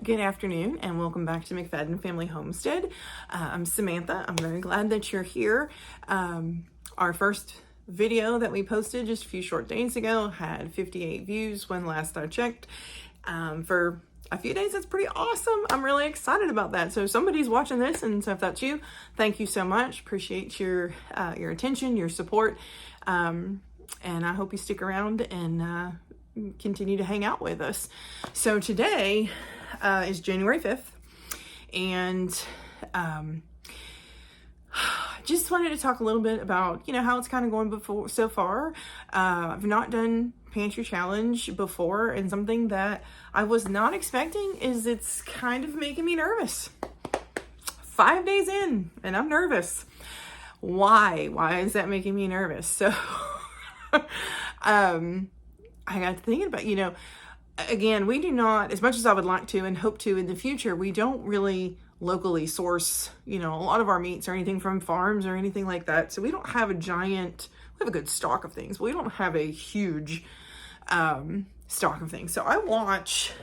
Good afternoon and welcome back to McFadden Family Homestead. I'm Samantha. I'm very glad that you're here. Our first video that we posted just a few short days ago had 58 views when last I checked. For a few days, that's pretty awesome. I'm really excited about that. So if somebody's watching this, and so if that's you, thank you so much. Appreciate your attention, your support, and I hope you stick around and continue to hang out with us. So today is January 5th, and just wanted to talk a little bit about, how it's kind of going so far. I've not done Pantry Challenge before, and something that I was not expecting is it's kind of making me nervous. 5 days in, and I'm nervous. Why? Why is that making me nervous? So, I got to thinking about, again, we do not, as much as I would like to and hope to in the future, we don't really locally source, a lot of our meats or anything from farms or anything like that. So we don't have we have a good stock of things, but we don't have a huge stock of things. So I watch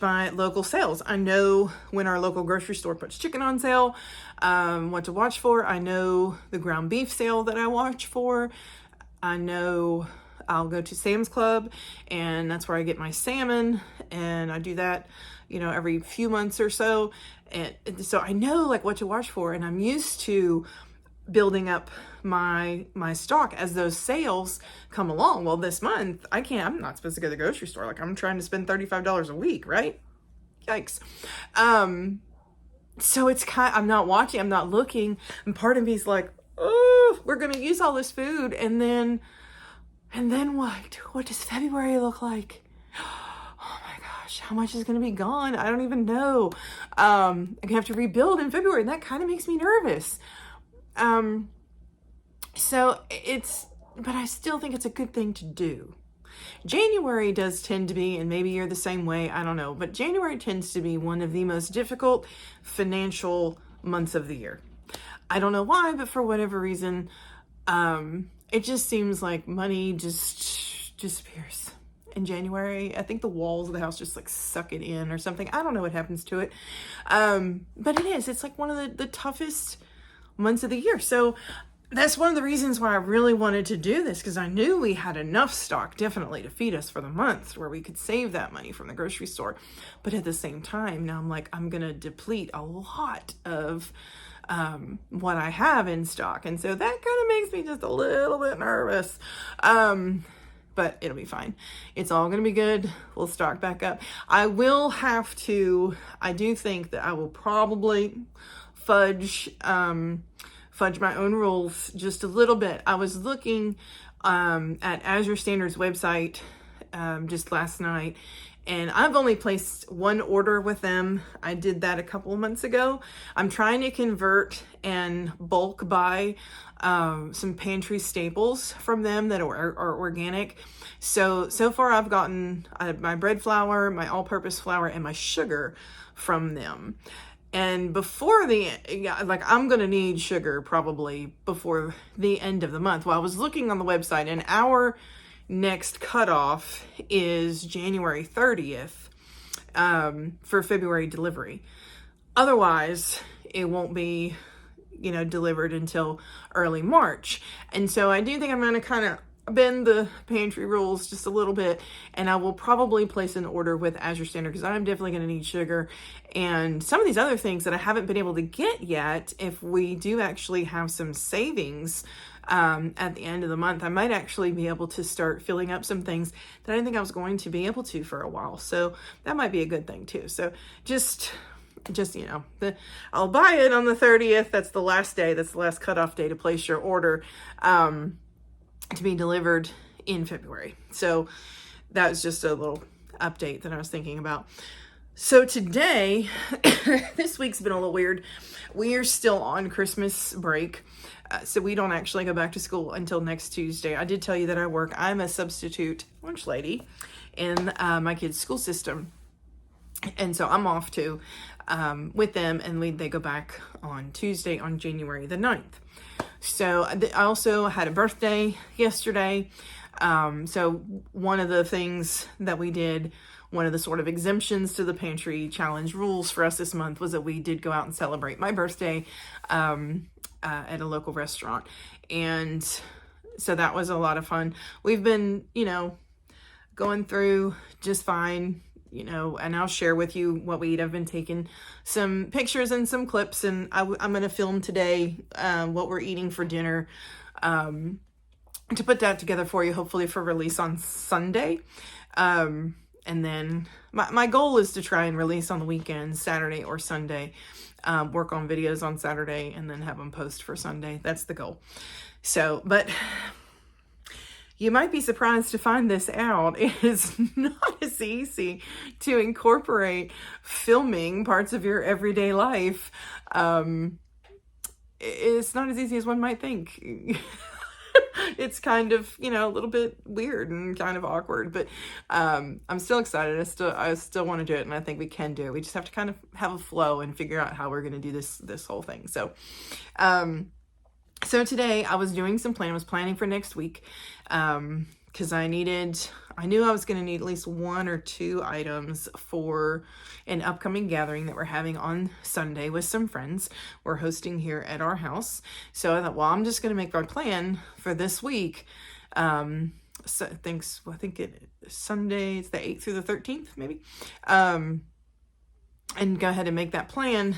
my local sales. I know when our local grocery store puts chicken on sale, what to watch for. I know the ground beef sale that I watch for. I know I'll go to Sam's Club, and that's where I get my salmon, and I do that, every few months or so. And so I know what to watch for, and I'm used to building up my stock as those sales come along. Well, this month I'm not supposed to go to the grocery store. I'm trying to spend $35 a week, right? Yikes. So it's I'm not watching, I'm not looking, and part of me is like, oh, we're going to use all this food. And then what? What does February look like? Oh my gosh, how much is going to be gone? I don't even know. I'm going to have to rebuild in February, and that kind of makes me nervous. But I still think it's a good thing to do. January does tend to be, and maybe you're the same way, I don't know, but January tends to be one of the most difficult financial months of the year. I don't know why, but for whatever reason, it just seems like money just disappears in January. I think the walls of the house just suck it in or something. I don't know what happens to it. But it is. It's one of the toughest months of the year. So that's one of the reasons why I really wanted to do this, because I knew we had enough stock definitely to feed us for the month where we could save that money from the grocery store. But at the same time, now I'm going to deplete a lot of what I have in stock. And so that kind of makes me just a little bit nervous. But it'll be fine. It's all going to be good. We'll stock back up. I do think that I will probably fudge my own rules just a little bit. I was looking at Azure Standard's website just last night, and I've only placed one order with them. I did that a couple of months ago. I'm trying to convert and bulk buy some pantry staples from them that are organic. So far I've gotten my bread flour, my all-purpose flour, and my sugar from them. And before I'm going to need sugar probably before the end of the month. Well, I was looking on the website, and our next cutoff is January 30th for February delivery. Otherwise, it won't be, delivered until early March. And so I do think I'm going to kind of bend the pantry rules just a little bit, and I will probably place an order with Azure Standard, because I'm definitely going to need sugar and some of these other things that I haven't been able to get yet. If we do actually have some savings at the end of the month, I might actually be able to start filling up some things that I didn't think I was going to be able to for a while. So that might be a good thing too. So just I'll buy it on the 30th. That's the last day. That's the last cutoff day to place your order to be delivered in February. So that was just a little update that I was thinking about. So today, this week's been a little weird. We are still on Christmas break. So we don't actually go back to school until next Tuesday. I did tell you that I'm a substitute lunch lady in my kids' school system. And so I'm off to with them, and they go back on Tuesday, on January the 9th. So I also had a birthday yesterday. So one of the things that we did, one of the sort of exemptions to the Pantry Challenge rules for us this month was that we did go out and celebrate my birthday at a local restaurant. And so that was a lot of fun. We've been, going through just fine, and I'll share with you what we eat. I've been taking some pictures and some clips, and I'm going to film today what we're eating for dinner, to put that together for you, hopefully for release on Sunday. And then my goal is to try and release on the weekend, Saturday or Sunday, work on videos on Saturday and then have them post for Sunday. That's the goal. So, but you might be surprised to find this out. It is not as easy to incorporate filming parts of your everyday life. It's not as easy as one might think. It's kind of, a little bit weird and kind of awkward, but I'm still excited. I still want to do it, and I think we can do it. We just have to kind of have a flow and figure out how we're going to do this whole thing. So, so today I was doing some planning. I was planning for next week, because I knew I was going to need at least 1 or 2 items for an upcoming gathering that we're having on Sunday with some friends. We're hosting here at our house. So I thought, well, I'm just going to make my plan for this week. So I think Sunday, it's the 8th through the 13th, maybe. And go ahead and make that plan.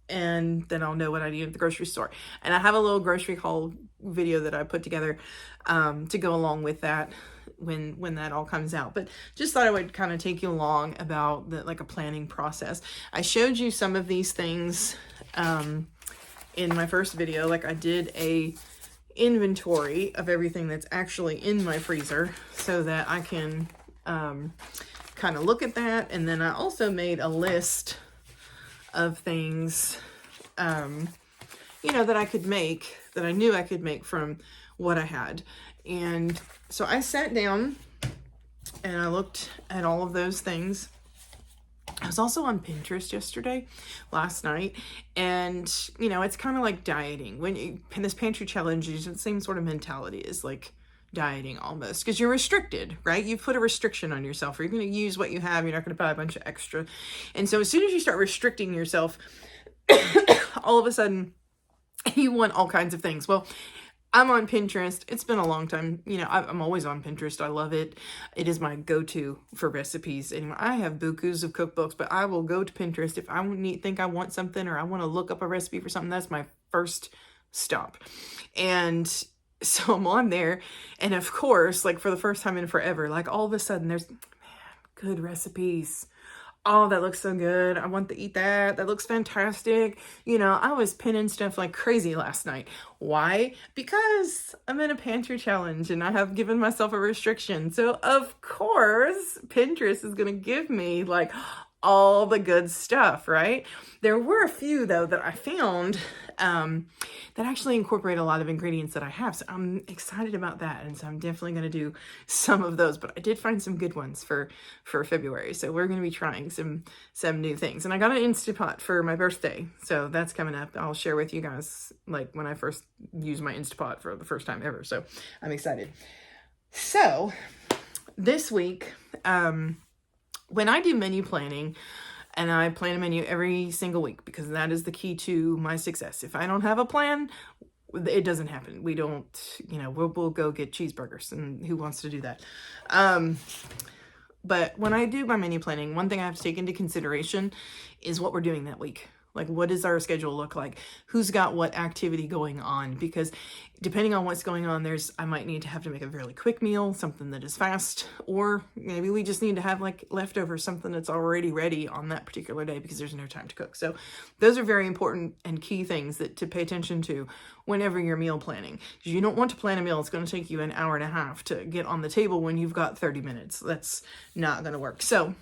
And then I'll know what I need at the grocery store. And I have a little grocery haul video that I put together to go along with that when that all comes out. But just thought I would kind of take you along about a planning process. I showed you some of these things in my first video. I did a inventory of everything that's actually in my freezer so that I can kind of look at that. And then I also made a list of things, that I could make, that I knew I could make from what I had. And so I sat down and I looked at all of those things. I was also on Pinterest last night, and, it's kind of like dieting. When in this Pantry Challenge, it's the same sort of mentality as dieting almost, because you're restricted, right? You've put a restriction on yourself, or you're going to use what you have. You're not going to buy a bunch of extra. And so as soon as you start restricting yourself, all of a sudden you want all kinds of things. Well, I'm on Pinterest. It's been a long time. I'm always on Pinterest. I love it. It is my go-to for recipes. Anyway, I have bukus of cookbooks, but I will go to Pinterest if I think I want something, or I want to look up a recipe for something. That's my first stop. And so I'm on there, and of course, for the first time in forever, all of a sudden there's, good recipes. Oh, that looks so good. I want to eat that. That looks fantastic. I was pinning stuff like crazy last night. Why? Because I'm in a Pantry Challenge and I have given myself a restriction. So of course, Pinterest is going to give me all the good stuff, right? There were a few though that I found that actually incorporate a lot of ingredients that I have. So I'm excited about that. And so I'm definitely going to do some of those, but I did find some good ones for February. So we're going to be trying some new things. And I got an Instapot for my birthday. So that's coming up. I'll share with you guys when I first used my Instapot for the first time ever. So I'm excited. So this week, when I do menu planning, and I plan a menu every single week, because that is the key to my success. If I don't have a plan, it doesn't happen. We don't, we'll go get cheeseburgers, and who wants to do that? But when I do my menu planning, one thing I have to take into consideration is what we're doing that week. What does our schedule look like? Who's got what activity going on? Because depending on what's going on, I might need to have to make a fairly quick meal, something that is fast, or maybe we just need to have leftovers, something that's already ready on that particular day because there's no time to cook. So those are very important and key things to pay attention to whenever you're meal planning. You don't want to plan a meal that's going to take you an hour and a half to get on the table when you've got 30 minutes. That's not going to work. So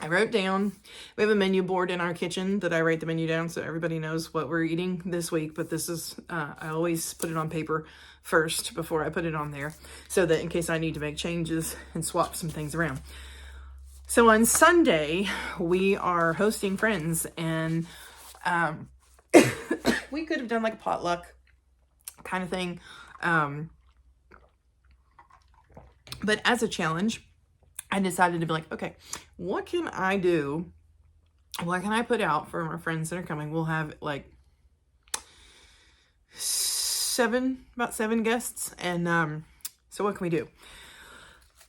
I wrote down, we have a menu board in our kitchen that I write the menu down so everybody knows what we're eating this week. But this is, I always put it on paper first before I put it on there, so that in case I need to make changes and swap some things around. So on Sunday, we are hosting friends, and we could have done a potluck kind of thing. But as a challenge, I decided to be like, okay, what can I do? What can I put out for my friends that are coming? We'll have like about seven guests. And so what can we do?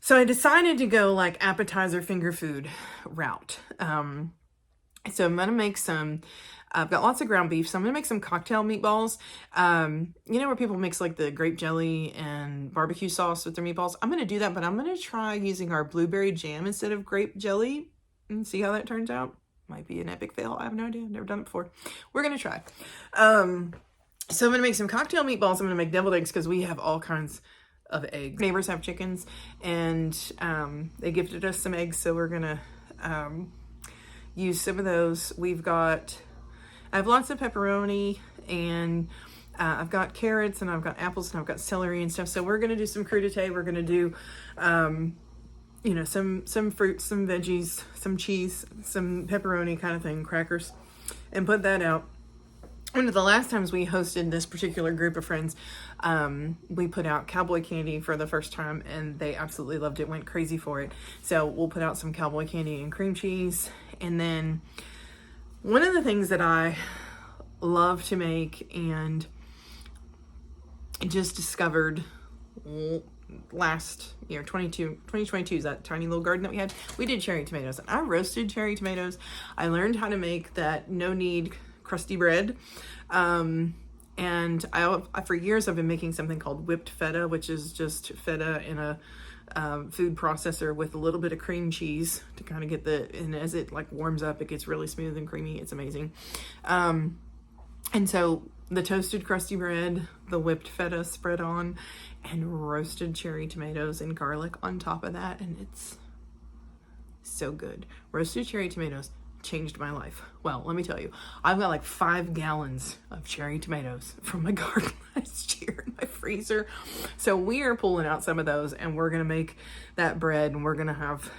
So I decided to go like appetizer finger food route. So I'm going to make some, I've got lots of ground beef, so I'm going to make some cocktail meatballs. You know where people mix like the grape jelly and barbecue sauce with their meatballs? I'm going to do that, but I'm going to try using our blueberry jam instead of grape jelly and see how that turns out. Might be an epic fail. I have no idea. I've never done it before. We're going to try. So I'm going to make some cocktail meatballs. I'm going to make deviled eggs because we have all kinds of eggs. Neighbors have chickens, and they gifted us some eggs, so we're going to use some of those. I have lots of pepperoni, and I've got carrots, and I've got apples, and I've got celery and stuff. So we're going to do some crudité. We're going to do, you know, some fruits, some veggies, some cheese, some pepperoni kind of thing, crackers, and put that out. One of the last times we hosted this particular group of friends, we put out cowboy candy for the first time, and they absolutely loved it, went crazy for it. So we'll put out some cowboy candy and cream cheese. And then one of the things that I love to make and just discovered last year, 2022, is that tiny little garden that we did cherry tomatoes. And I roasted cherry tomatoes. I learned how to make that no-knead crusty bread. And I for years I've been making something called whipped feta, which is just feta in a food processor with a little bit of cream cheese to kind of get and as it like warms up, it gets really smooth and creamy. It's amazing. And so the toasted crusty bread, the whipped feta spread on, and roasted cherry tomatoes and garlic on top of that. And it's so good. Roasted cherry tomatoes changed my life. Well, let me tell you, I've got like 5 gallons of cherry tomatoes from my garden last year in my freezer. So we are pulling out some of those, and we're going to make that bread, and we're going to have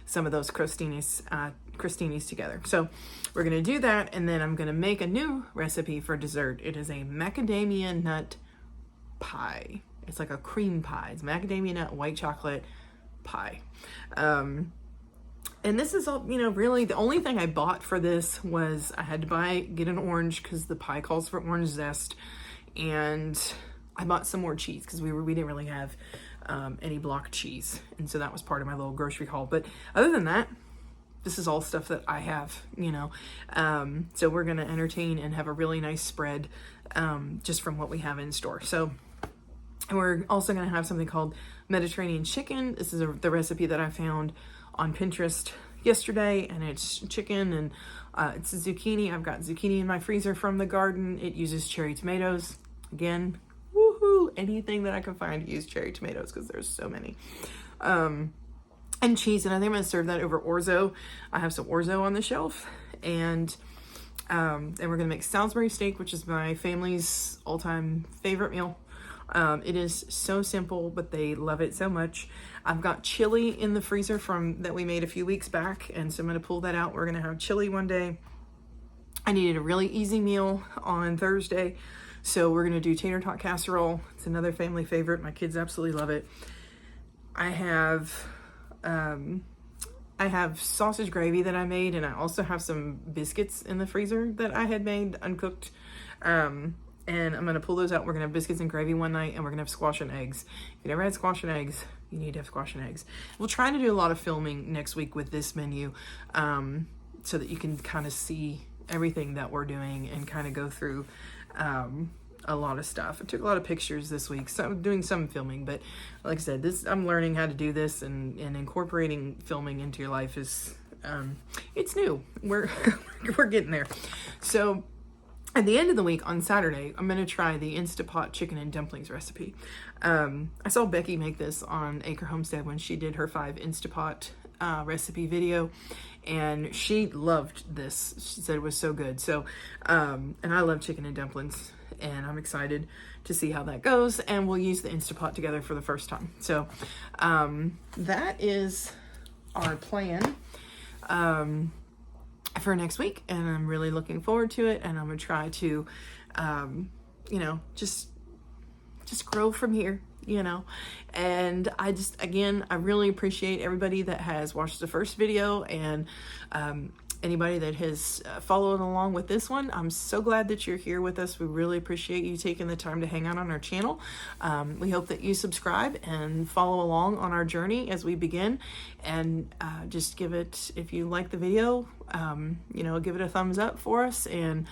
some of those crostinis together. So we're going to do that, and then I'm going to make a new recipe for dessert. It is a macadamia nut pie. It's like a cream pie. It's macadamia nut white chocolate pie. And this is all, you know, really the only thing I bought for this was I had to get an orange because the pie calls for orange zest. And I bought some more cheese because we didn't really have any block cheese. And so that was part of my little grocery haul. But other than that, this is all stuff that I have, you know. So we're going to entertain and have a really nice spread just from what we have in store. So we're also going to have something called Mediterranean chicken. This is the recipe that I found on Pinterest yesterday, and it's chicken and it's zucchini. I've got zucchini in my freezer from the garden. It uses cherry tomatoes. Again, woohoo, anything that I can find to use cherry tomatoes because there's so many. And cheese, and I think I'm going to serve that over orzo. I have some orzo on the shelf, and we're going to make Salisbury steak, which is my family's all-time favorite meal. It is so simple, but they love it so much. I've got chili in the freezer that we made a few weeks back, and so I'm going to pull that out. We're going to have chili one day. I needed a really easy meal on Thursday, so we're going to do tater tot casserole. It's another family favorite. My kids absolutely love it. I have sausage gravy that I made, and I also have some biscuits in the freezer that I had made uncooked. And I'm going to pull those out. We're going to have biscuits and gravy one night, and we're going to have squash and eggs. If you never had squash and eggs, you need to have squash and eggs. We'll try to do a lot of filming next week with this menu so that you can kind of see everything that we're doing and kind of go through a lot of stuff. I took a lot of pictures this week, so I'm doing some filming, but like I said, I'm learning how to do this, and incorporating filming into your life is, it's new. We're getting there. So at the end of the week on Saturday, I'm going to try the Instapot chicken and dumplings recipe. I saw Becky make this on Acre Homestead when she did her 5 Instapot recipe video, and she loved this. She said it was so good. So, and I love chicken and dumplings, and I'm excited to see how that goes, and we'll use the Instapot together for the first time. So, that is our plan for next week, and I'm really looking forward to it, and I'm gonna try to just grow from here. you know. And I just, again, I really appreciate everybody that has watched the first video, and anybody that has followed along with this one. I'm so glad that you're here with us. We really appreciate you taking the time to hang out on our channel. We hope that you subscribe and follow along on our journey as we begin, and just give it, if you like the video, you know, give it a thumbs up for us. And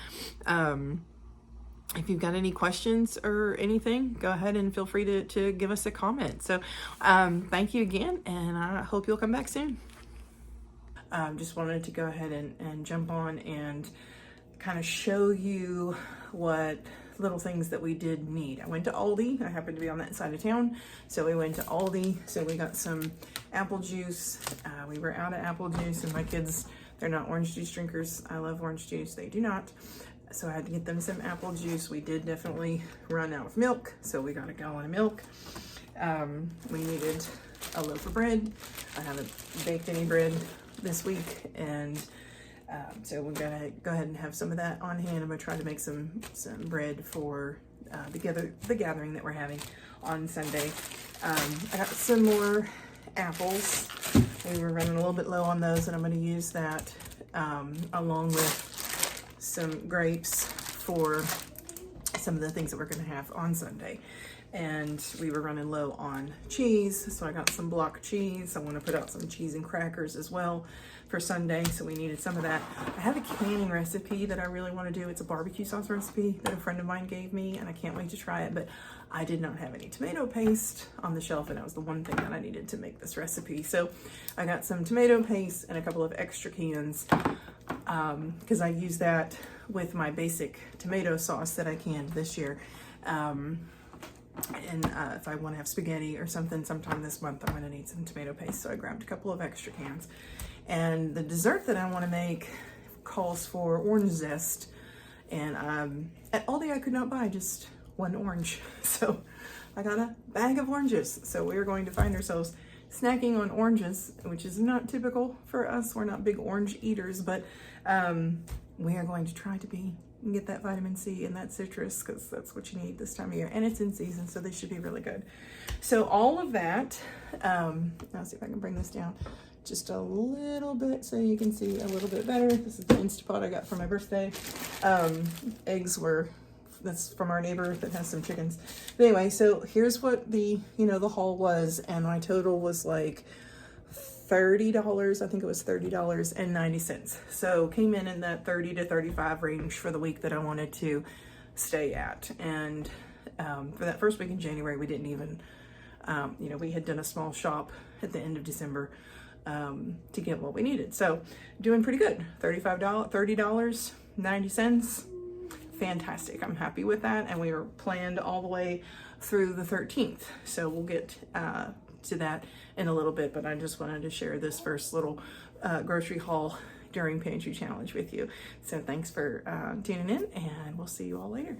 if you've got any questions or anything, go ahead and feel free to give us a comment. So thank you again, and I hope you'll come back soon. Just wanted to go ahead and jump on and kind of show you what little things that we did need. I went to Aldi. I happened to be on that side of town, so we went to Aldi. So we got some apple juice. We were out of apple juice, and my kids, they're not orange juice drinkers. I love orange juice. They do not. So I had to get them some apple juice. We did definitely run out of milk, so we got a gallon of milk. We needed a loaf of bread. I haven't baked any bread this week, and so we're gonna go ahead and have some of that on hand. I'm gonna try to make some bread for the gathering that we're having on Sunday. I got some more apples. We were running a little bit low on those, and I'm gonna use that along with some grapes for some of the things that we're gonna have on Sunday. And we were running low on cheese, so I got some block cheese. I want to put out some cheese and crackers as well for Sunday, so we needed some of that. I have a canning recipe that I really want to do. It's a barbecue sauce recipe that a friend of mine gave me, and I can't wait to try it, but I did not have any tomato paste on the shelf, and that was the one thing that I needed to make this recipe. So I got some tomato paste and a couple of extra cans, because I use that with my basic tomato sauce that I canned this year. And if I want to have spaghetti or something sometime this month, I'm going to need some tomato paste. So I grabbed a couple of extra cans. And the dessert that I want to make calls for orange zest. And at Aldi, I could not buy just one orange. So I got a bag of oranges. So we're going to find ourselves snacking on oranges, which is not typical for us. We're not big orange eaters, but we are going to try to be and get that vitamin C and that citrus, because that's what you need this time of year, and it's in season, so they should be really good. So all of that, I'll see if I can bring this down just a little bit so you can see a little bit better. This is the Instapot I got for my birthday. Eggs were, that's from our neighbor that has some chickens. But anyway, so here's what the, you know, the haul was, and my total was like $30. I think it was $30.90. So came in that 30 to 35 range for the week that I wanted to stay at. And for that first week in January, we didn't even, you know, we had done a small shop at the end of December to get what we needed. So doing pretty good. $30.90. Fantastic. I'm happy with that. And we were planned all the way through the 13th. So we'll get to that in a little bit, but I just wanted to share this first little grocery haul during Pantry Challenge with you. So thanks for tuning in, and we'll see you all later.